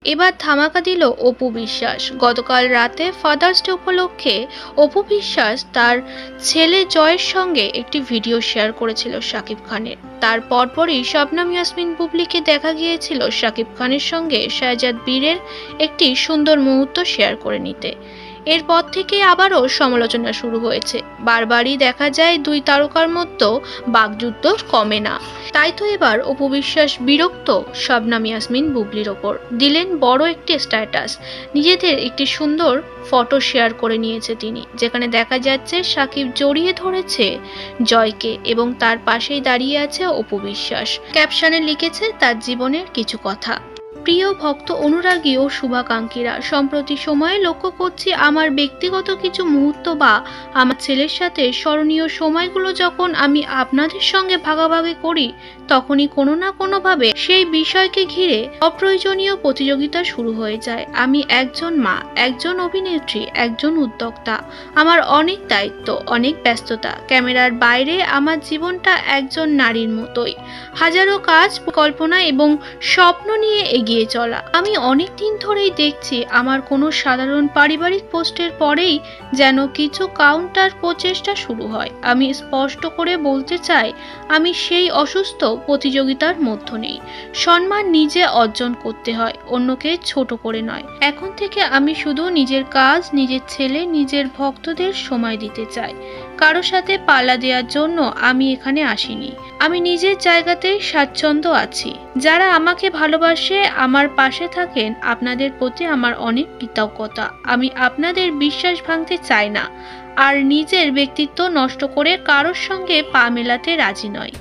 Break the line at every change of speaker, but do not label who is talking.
এবার ধামাকা দিল অপু বিশ্বাস। গতকাল রাতে ফাদার্স ডে উপলক্ষে অপু বিশ্বাস তার ছেলে জয়ের সঙ্গে একটি ভিডিও শেয়ার করেছিল শাকিব খানের। তার পরপরই শবনম ইয়াসমিন বুবলিকে দেখা গিয়েছিল শাকিব খানের সঙ্গে শাহজাদ বীরের একটি সুন্দর মুহূর্ত শেয়ার করে নিতে। এরপর থেকে আবারও সমালোচনা শুরু হয়েছে। বারবারই দেখা যায় দুই তারকার মধ্যে বাকযুদ্ধ কমে না। তাই তো এবার অপু বিশ্বাস বিরক্ত শবনম ইয়াসমিন বুবলির ওপর। দিলেন বড় একটি স্ট্যাটাস, নিজেদের একটি সুন্দর ফটো শেয়ার করে নিয়েছে তিনি, যেখানে দেখা যাচ্ছে শাকিব জড়িয়ে ধরেছে জয়কে এবং তার পাশেই দাঁড়িয়ে আছে অপু বিশ্বাস। ক্যাপশনে লিখেছে তার জীবনের কিছু কথা। প্রিয় ভক্ত, অনুরাগী ও শুভাকাঙ্ক্ষীরা, সম্প্রতি সময়ে লক্ষ্য করছি আমার ব্যক্তিগত কিছু মুহূর্ত বা আমার ছেলের সাথে স্মরণীয় সময়গুলো যখন আমি আপনাদের সঙ্গে ভাগাভাগি করি, তখনই কোনো না কোনোভাবে সেই বিষয়কে ঘিরে অপ্রয়োজনীয় প্রতিযোগিতা শুরু হয়ে যায়। আমি একজন মা, একজন অভিনেত্রী, একজন উদ্যোক্তা। আমার অনেক দায়িত্ব, অনেক ব্যস্ততা। ক্যামেরার বাইরে আমার জীবনটা একজন নারীর মতোই, হাজারো কাজ, কল্পনা এবং স্বপ্ন নিয়ে এগিয়ে চলা। আমি অনেক দিন ধরেই দেখছি আমার কোনো সাধারণ পারিবারিক পোস্টের পরেই যেন কিছু কাউন্টার প্রচেষ্টা শুরু হয়। আমি স্পষ্ট করে বলতে চাই, আমি সেই অসুস্থ প্রতিযোগিতার মধ্যে নেই। সম্মান নিজে অর্জন করতে হয়, অন্যকে ছোট করে নয়। এখন থেকে আমি শুধু নিজের কাজ, নিজের ছেলে, নিজের ভক্তদের সময় দিতে চাই। কারো সাথে পাল্লা দেওয়ার জন্য আমি এখানে আসিনি। আমি নিজের জায়গাতে স্বাচ্ছন্দ্য আছি। যারা আমাকে ভালোবাসে, আমার পাশে থাকেন, আপনাদের প্রতি আমার অনেক কৃতজ্ঞতা। আমি আপনাদের বিশ্বাস ভাঙতে চাই না, আর নিজের ব্যক্তিত্ব নষ্ট করে কারোর সঙ্গে পা মেলাতে রাজি নয়।